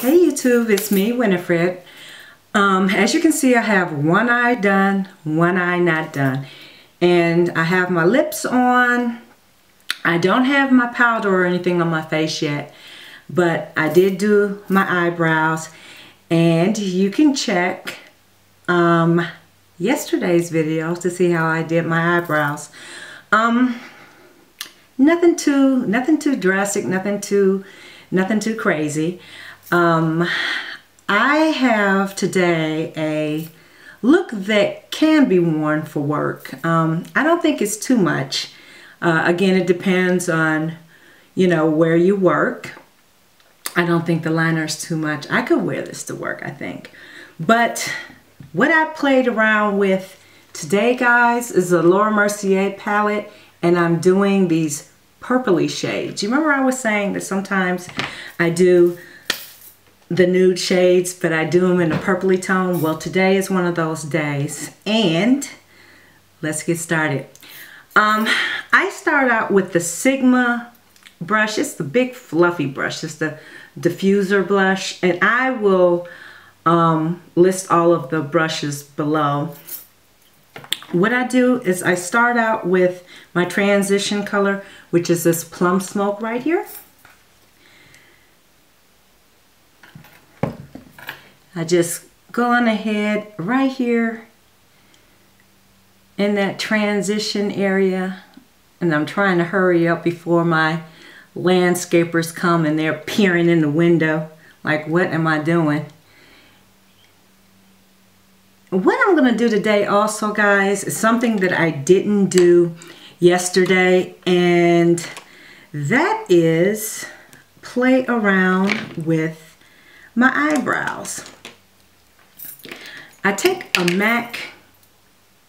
Hey YouTube, it's me, Winifred. As you can see, I have one eye done, one eye not done. And I have my lips on. I don't have my powder or anything on my face yet, but I did do my eyebrows. And you can check yesterday's video to see how I did my eyebrows. Nothing too drastic, nothing too crazy. I have today a look that can be worn for work. I don't think it's too much. Again, it depends on, you know, where you work. I don't think the liner is too much. I could wear this to work, I think. But what I played around with today, guys, is a Laura Mercier palette, and I'm doing these purpley shades. You remember I was saying that sometimes I do the nude shades, but I do them in a purpley tone? Well, today is one of those days, and let's get started. I start out with the Sigma brush. It's the big fluffy brush. It's the diffuser blush, and I will list all of the brushes below. What I do is I start out with my transition color, which is this Plum Smoke right here. I just go on ahead right here in that transition area, and I'm trying to hurry up before my landscapers come and they're peering in the window like, what am I doing? What I'm going to do today also, guys, is something that I didn't do yesterday, and that is play around with my eyebrows. I take a MAC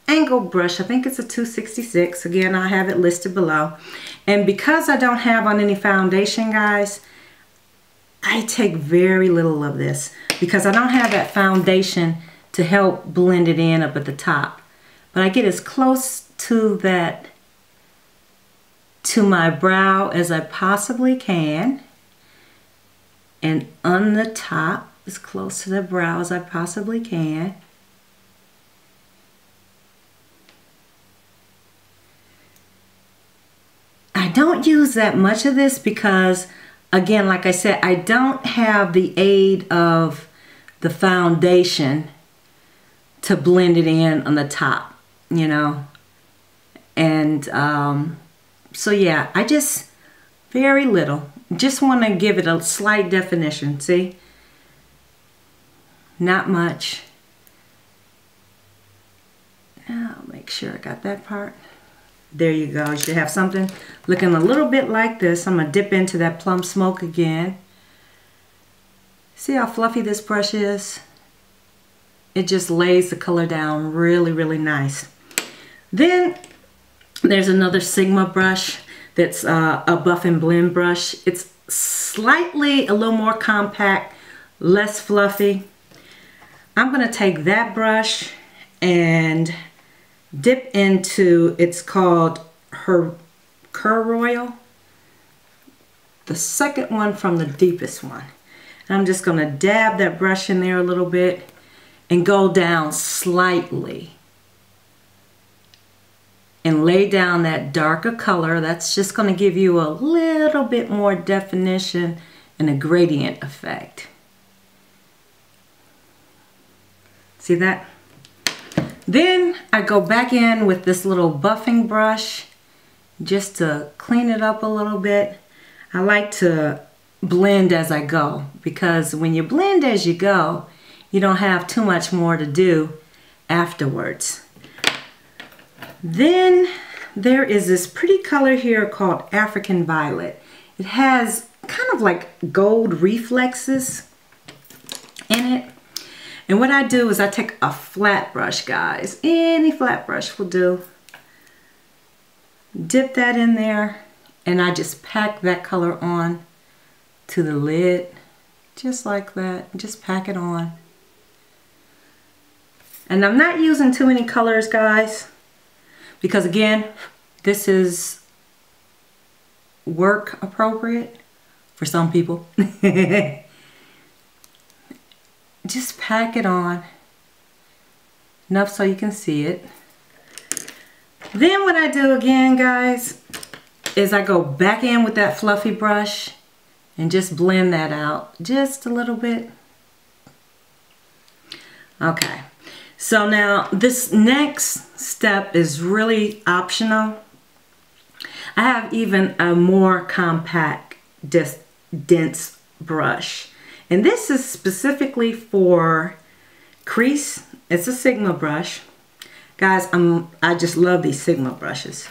angle brush. I think it's a 266. Again, I have it listed below. And because I don't have on any foundation, guys, I take very little of this because I don't have that foundation to help blend it in up at the top. But I get as close to that, to my brow as I possibly can. And on the top, as close to the brow as I possibly can. I don't use that much of this because, again, like I said, I don't have the aid of the foundation to blend it in on the top, you know. And so yeah, I just very little. Just want to give it a slight definition, see? Not much. Now, I'll make sure I got that part. There you go. You should have something looking a little bit like this. I'm going to dip into that Plum Smoke again. See how fluffy this brush is? It just lays the color down really, really nice. Then there's another Sigma brush that's a Buff and Blend brush. It's slightly a little more compact, less fluffy. I'm going to take that brush and dip into, it's called her Cur Royal, the second one from the deepest one. And I'm just going to dab that brush in there a little bit and go down slightly and lay down that darker color. That's just going to give you a little bit more definition and a gradient effect. See that? Then I go back in with this little buffing brush just to clean it up a little bit. I like to blend as I go, because when you blend as you go, you don't have too much more to do afterwards. Then there is this pretty color here called African Violet. It has kind of like gold reflexes in it. And what I do is I take a flat brush, guys. Any flat brush will do. Dip that in there, and I just pack that color on to the lid. Just like that. Just pack it on. And I'm not using too many colors, guys, because again, this is work appropriate for some people. just pack it on. Enough so you can see it. Then what I do again, guys, is I go back in with that fluffy brush and just blend that out just a little bit. Okay, so now this next step is really optional. I have even a more compact, dense brush. And this is specifically for crease. It's a Sigma brush. Guys, I just love these Sigma brushes.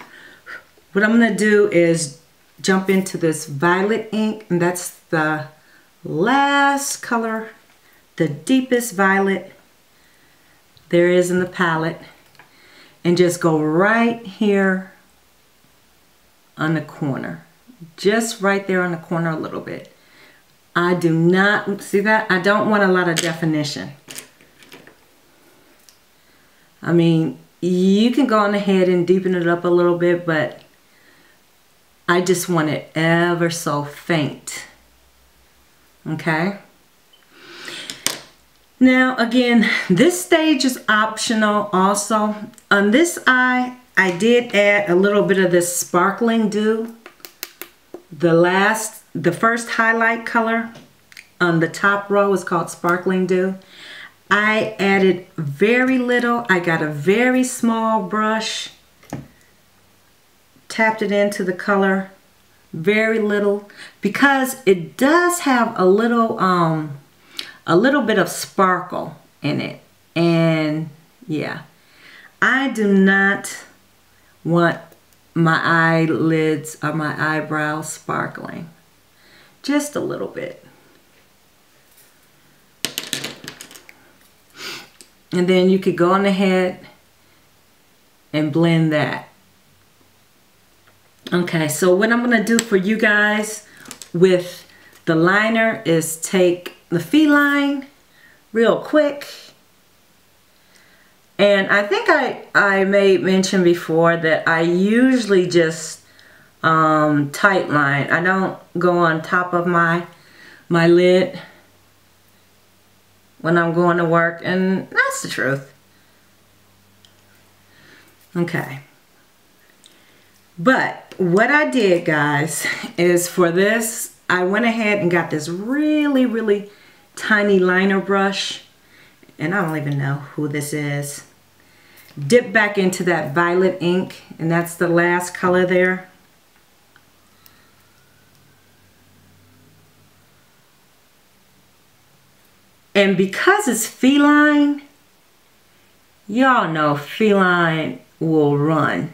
What I'm gonna do is jump into this violet ink, and that's the last color, the deepest violet there is in the palette, and just go right here on the corner. Just right there on the corner a little bit. I do not, see that? I don't want a lot of definition. I mean, you can go on ahead and deepen it up a little bit, but I just want it ever so faint. Okay? Now, again, this stage is optional also. On this eye, I did add a little bit of this sparkling dew. The first highlight color on the top row is called Sparkling Dew. I added very little. I got a very small brush, tapped it into the color, very little, because it does have a little bit of sparkle in it. And yeah, I do not want my eyelids or my eyebrows sparkling. Just a little bit. And then you could go on ahead and blend that. Okay, so what I'm gonna do for you guys with the liner is take the feline real quick. And I think I made mention before that I usually just tight line. I don't go on top of my lid when I'm going to work, and that's the truth. Okay. But what I did, guys, is for this, I went ahead and got this really, really tiny liner brush, and I don't even know who this is. Dip back into that violet ink, and that's the last color there. And because it's feline, y'all know feline will run.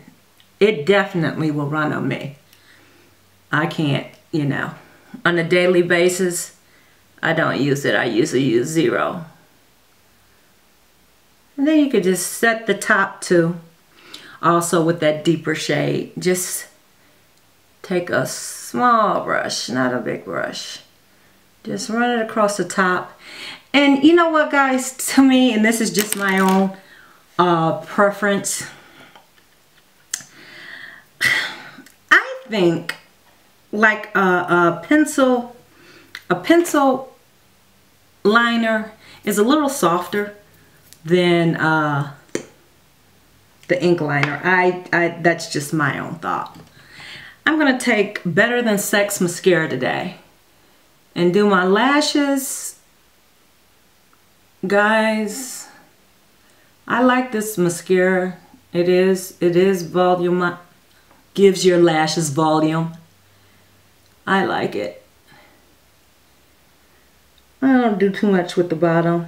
It definitely will run on me. I can't, you know, on a daily basis, I don't use it. I usually use 0. And then you could just set the top too, also with that deeper shade. Just take a small brush, not a big brush. Just run it across the top. And you know what, guys, to me, and this is just my own preference, I think like a pencil liner is a little softer than the ink liner. That's just my own thought. I'm gonna take Better Than Sex mascara today and do my lashes. Guys, I like this mascara. It is volume, gives your lashes volume. I like it. I don't do too much with the bottom.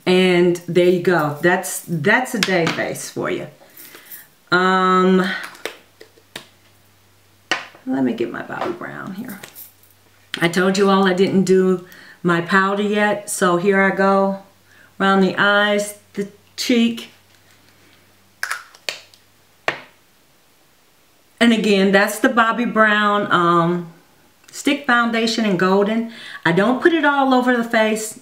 And there you go. That's a day face for you. Let me get my Bobbi Brown here. I told you all I didn't do my powder yet, so here I go around the eyes, the cheek. And again, that's the Bobbi Brown stick foundation in golden. I don't put it all over the face.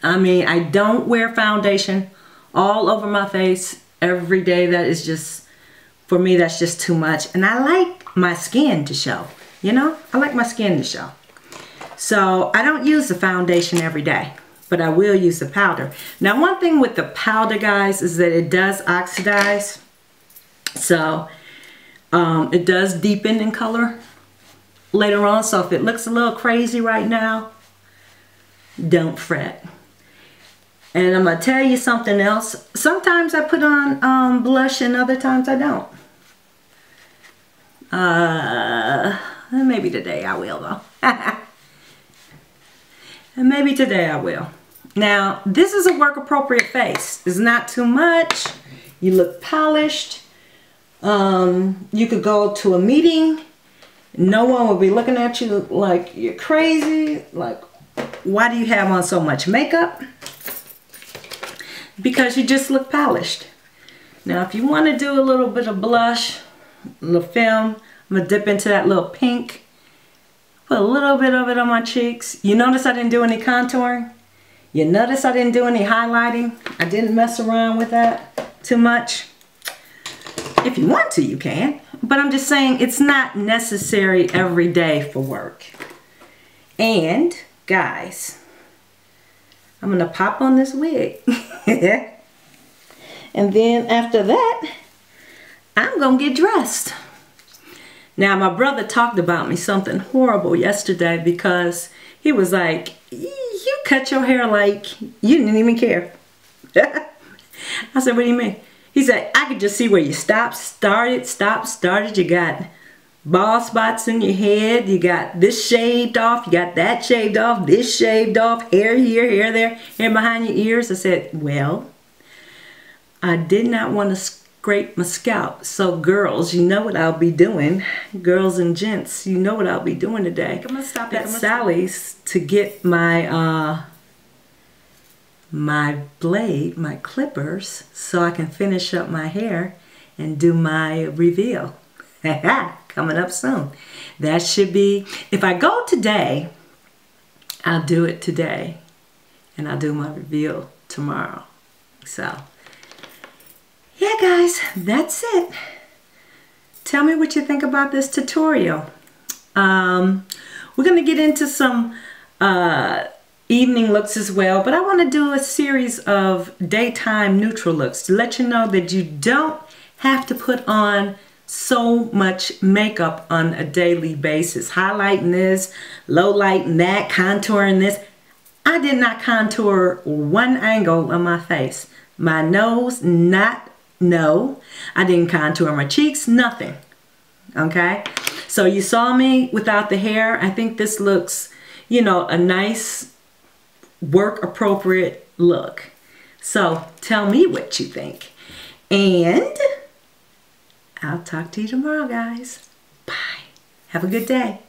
I mean, I don't wear foundation all over my face every day. That is just, for me, that's just too much. And I like my skin to show, you know? I like my skin to show. So I don't use the foundation every day, but I will use the powder. Now, one thing with the powder, guys, is that it does oxidize. So it does deepen in color later on. So if it looks a little crazy right now, don't fret. And I'm going to tell you something else. Sometimes I put on blush and other times I don't. Maybe today I will, though. And maybe today I will. Now, this is a work appropriate face. It's not too much. You look polished. You could go to a meeting. No one will be looking at you like you're crazy. Like, why do you have on so much makeup? Because you just look polished. Now, if you want to do a little bit of blush, a little film, I'm going to dip into that little pink. Put a little bit of it on my cheeks. You notice I didn't do any contouring? You notice I didn't do any highlighting? I didn't mess around with that too much. If you want to, you can. But I'm just saying it's not necessary every day for work. And, guys, I'm going to pop on this wig. And then after that, I'm going to get dressed. Now, my brother talked about me something horrible yesterday because he was like, you cut your hair like you didn't even care. I said, what do you mean? He said, I could just see where you stopped, started. You got bald spots in your head. You got this shaved off. You got that shaved off. This shaved off. Hair here, hair there, hair behind your ears. I said, well, I did not want to scrape my scalp. So girls, you know what I'll be doing. Girls and gents, you know what I'll be doing today. I'm going to stop at Sally's to get my my blade, my clippers, so I can finish up my hair and do my reveal. Coming up soon. That should be, if I go today, I'll do it today. And I'll do my reveal tomorrow. So, yeah guys, that's it. Tell me what you think about this tutorial. We're going to get into some evening looks as well, but I want to do a series of daytime neutral looks to let you know that you don't have to put on so much makeup on a daily basis. Highlighting this, low lighting that, contouring this. I did not contour one angle on my face. My nose, no. I didn't contour my cheeks, nothing. Okay? So you saw me without the hair. I think this looks, you know, a nice work appropriate look. So tell me what you think. And I'll talk to you tomorrow, guys. Bye. Have a good day.